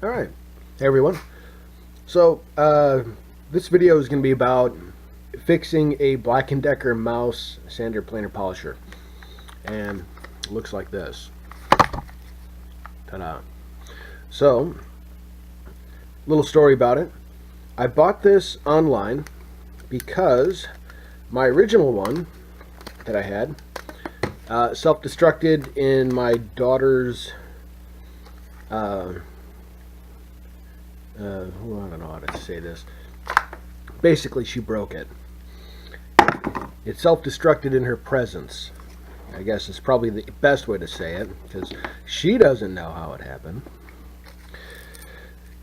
Alright, hey everyone. So, this video is going to be about fixing a Black & Decker mouse sander planer polisher. And it looks like this. Ta-da. So, little story about it. I bought this online because my original one that I had self-destructed in my daughter's I don't know how to say this. Basically, she broke it. It self-destructed in her presence. I guess is probably the best way to say it, because she doesn't know how it happened.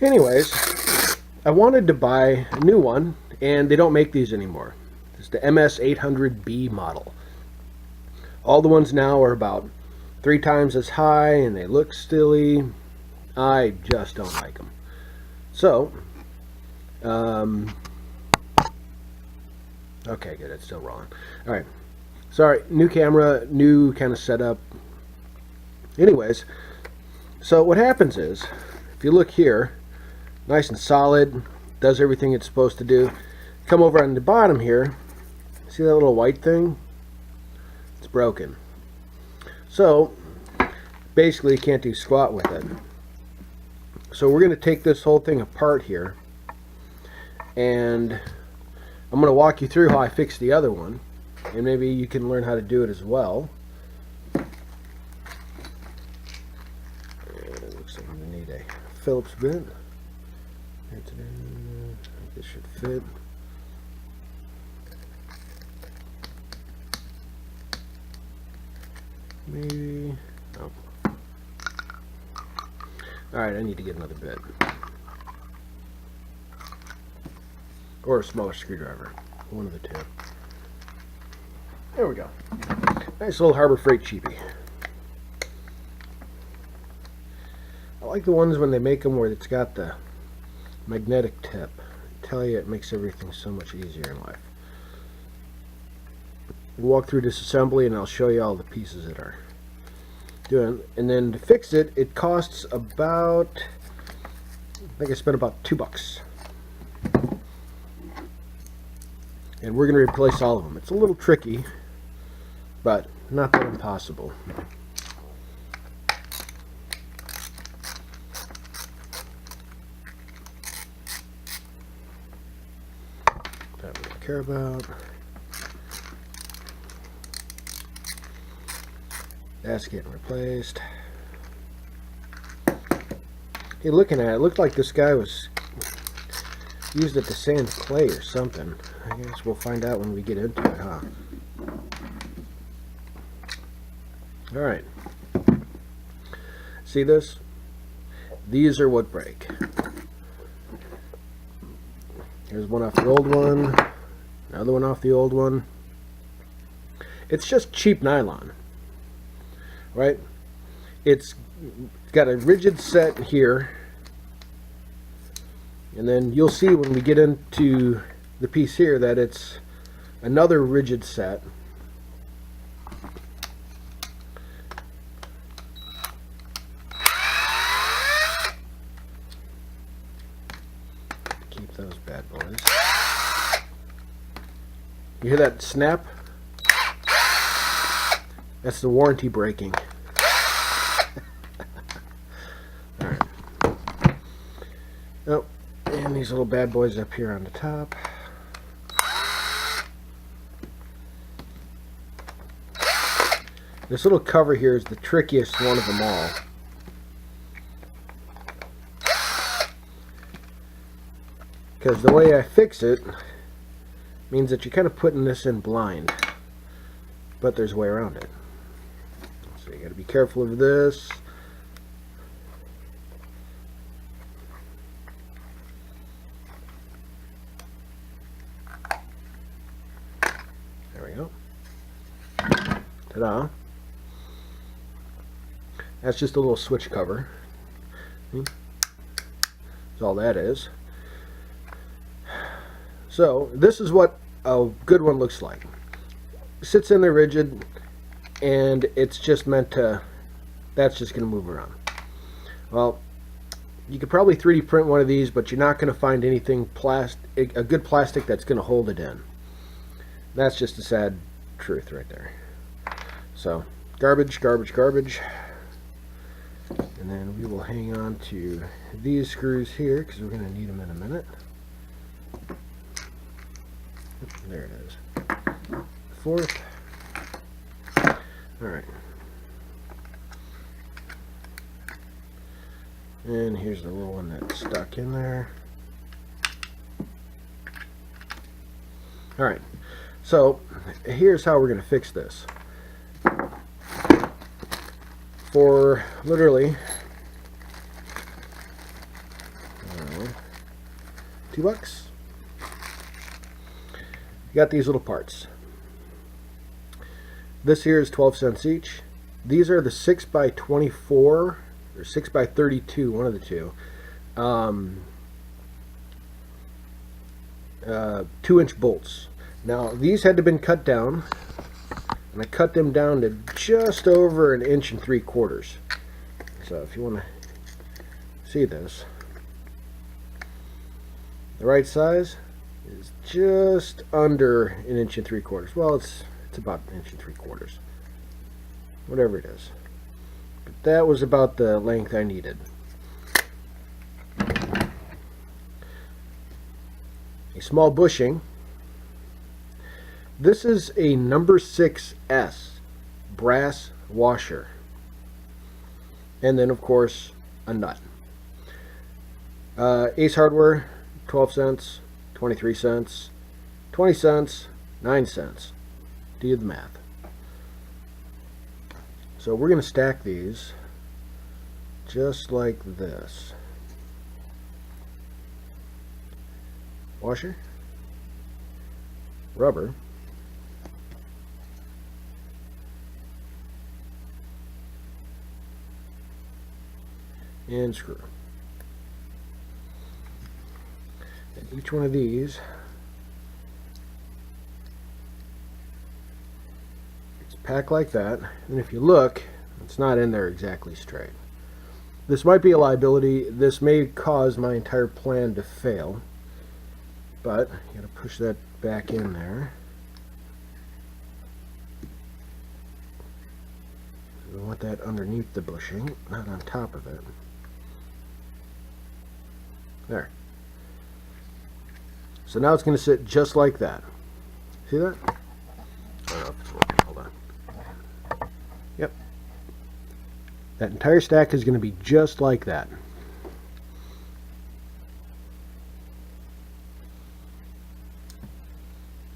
Anyways, I wanted to buy a new one, and they don't make these anymore. It's the MS800B model. All the ones now are about 3 times as high, and they look silly. I just don't like them. So, okay, good, it's still rolling. Alright, sorry, new camera, new kind of setup. Anyways, so what happens is, if you look here, nice and solid, does everything it's supposed to do. Come over on the bottom here, see that little white thing? It's broken. So, basically you can't do squat with it. So we're going to take this whole thing apart here, and I'm going to walk you through how I fixed the other one, and maybe you can learn how to do it as well. And it looks like we need a Phillips bit. This should fit. Maybe. Oh. Alright, I need to get another bit. Or a smaller screwdriver. One of the two. There we go. Nice little Harbor Freight cheapie. I like the ones when they make them where it's got the magnetic tip. I tell you, it makes everything so much easier in life. We'll walk through disassembly and I'll show you all the pieces that are doing, and then to fix it, it costs about, I think I spent about $2, and we're going to replace all of them. It's a little tricky, but not that impossible. That we don't care about. That's getting replaced. Hey, looking at it, it looked like this guy was used it to sand clay or something. I guess we'll find out when we get into it, huh? Alright. See this? These are what break. Here's one off the old one. Another one off the old one. It's just cheap nylon. Right? It's got a rigid set here, and then you'll see when we get into the piece here that it's another rigid set. Keep those bad boys. You hear that snap? That's the warranty breaking. Alright. Oh, and these little bad boys up here on the top. This little cover here is the trickiest one of them all. Because the way I fix it means that you're kind of putting this in blind. But there's a way around it. So you got to be careful of this. There we go. Ta-da. That's just a little switch cover. That's all that is. So this is what a good one looks like. Sits in there rigid, and it's just meant to, that's just going to move around. Well, You could probably 3D print one of these, but you're not going to find anything a good plastic that's going to hold it in. That's just a sad truth right there. So, garbage, garbage, garbage. And then we will hang on to these screws here because we're going to need them in a minute. There it is. Fourth. Alright. And here's the little one that's stuck in there. Alright. So, here's how we're going to fix this. For literally $2, you got these little parts. This here is 12 cents each. These are the 6x24 or 6x32, one of the two. 2-inch bolts. Now these had to been cut down, and I cut them down to just over 1 3/4 inches. So if you want to see this, the right size is just under 1 3/4 inches. Well, it's about 1 3/4 inches, whatever it is. But that was about the length I needed. A small bushing. This is a number 6S brass washer. And then, of course, a nut. Ace Hardware, 12 cents, 23 cents, 20 cents, 9 cents. Do the math. So we're going to stack these just like this. Washer, rubber, and screw. And each one of these is packed like that. And if you look, it's not in there exactly straight. This might be a liability. This may cause my entire plan to fail. But you gotta push that back in there. We want that underneath the bushing, not on top of it. There. So now it's going to sit just like that. See that? I don't know if it's working. Hold on. Yep. That entire stack is going to be just like that.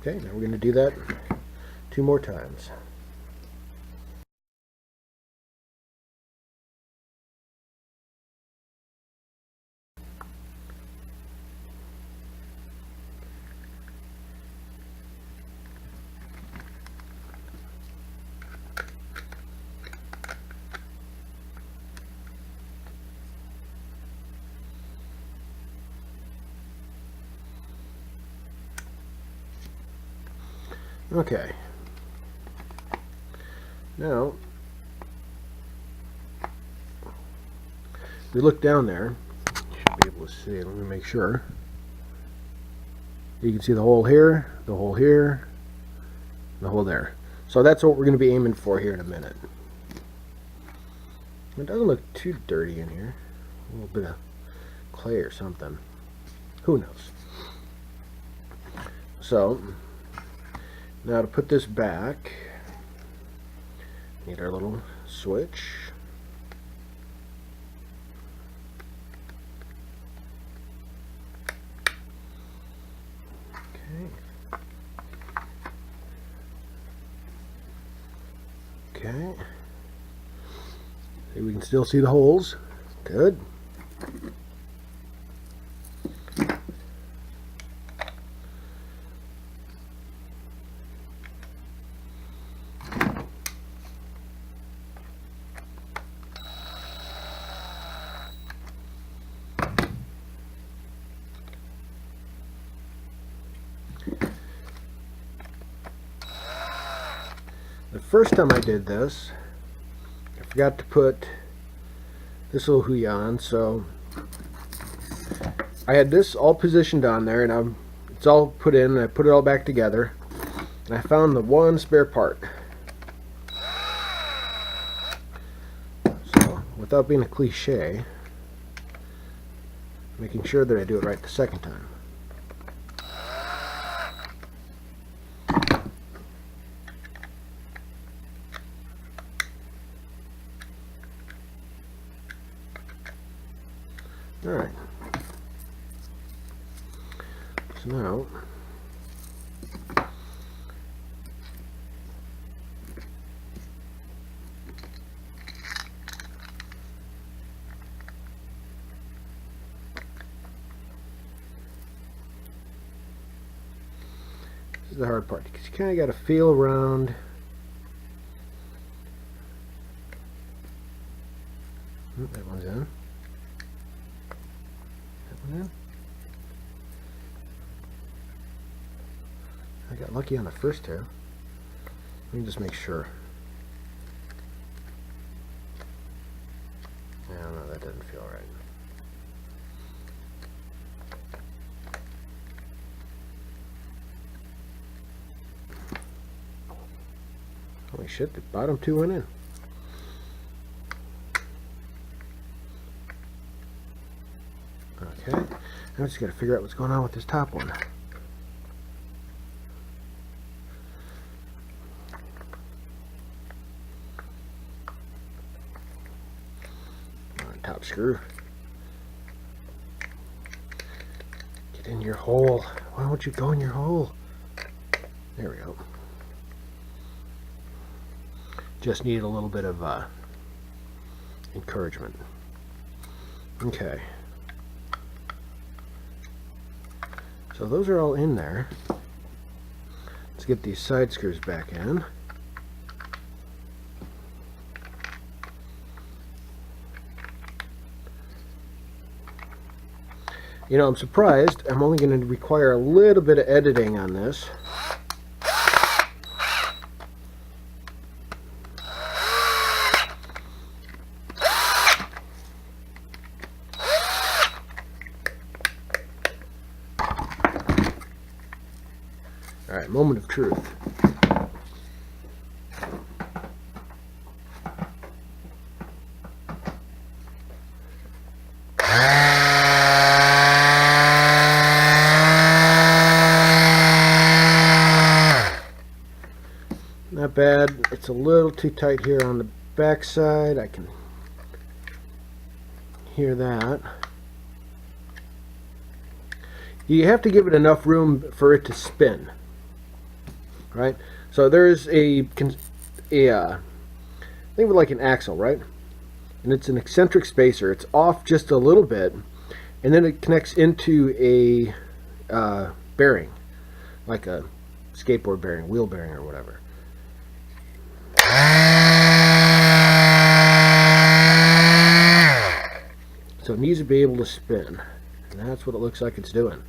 Okay, now we're going to do that 2 more times. Okay. Now, if we look down there, you should be able to see. Let me make sure. You can see the hole here, the hole here, the hole there. So that's what we're going to be aiming for here in a minute. It doesn't look too dirty in here. A little bit of clay or something. Who knows? So, now to put this back, need our little switch. Okay. See, we can still see the holes. Good. The first time I did this, I forgot to put this little huya on, so I had this all positioned on there, and it's all put in, and I put it all back together, and I found the one spare part. So, without being a cliche, making sure that I do it right the second time. Alright. So now, this is the hard part, because you kind of got to feel around. That one's in. That one in. I got lucky on the first two. Let me just make sure. No, that doesn't feel right. Holy shit, the bottom two went in. Okay, now I just got to figure out what's going on with this top one. Top screw. Get in your hole. Why won't you go in your hole? There we go. Just need a little bit of encouragement. Okay. So those are all in there. Let's get these side screws back in. You know, I'm surprised. I'm only going to require a little bit of editing on this. Alright, moment of truth. Not bad. It's a little too tight here on the back side. I can hear that. You have to give it enough room for it to spin, right? So there's think of it like an axle, right? And it's an eccentric spacer. It's off just a little bit, and then it connects into a bearing, like a skateboard bearing, wheel bearing, or whatever. So it needs to be able to spin, and that's what it looks like it's doing.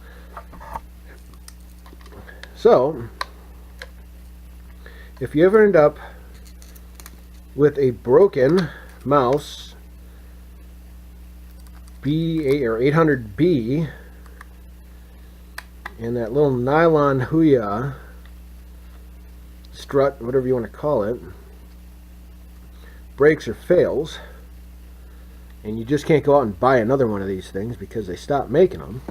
So if you ever end up with a broken mouse MS800B and that little nylon strut, whatever you want to call it, breaks or fails, and you just can't go out and buy another one of these things because they stopped making them,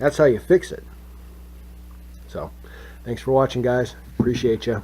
that's how you fix it. So, thanks for watching, guys. Appreciate you.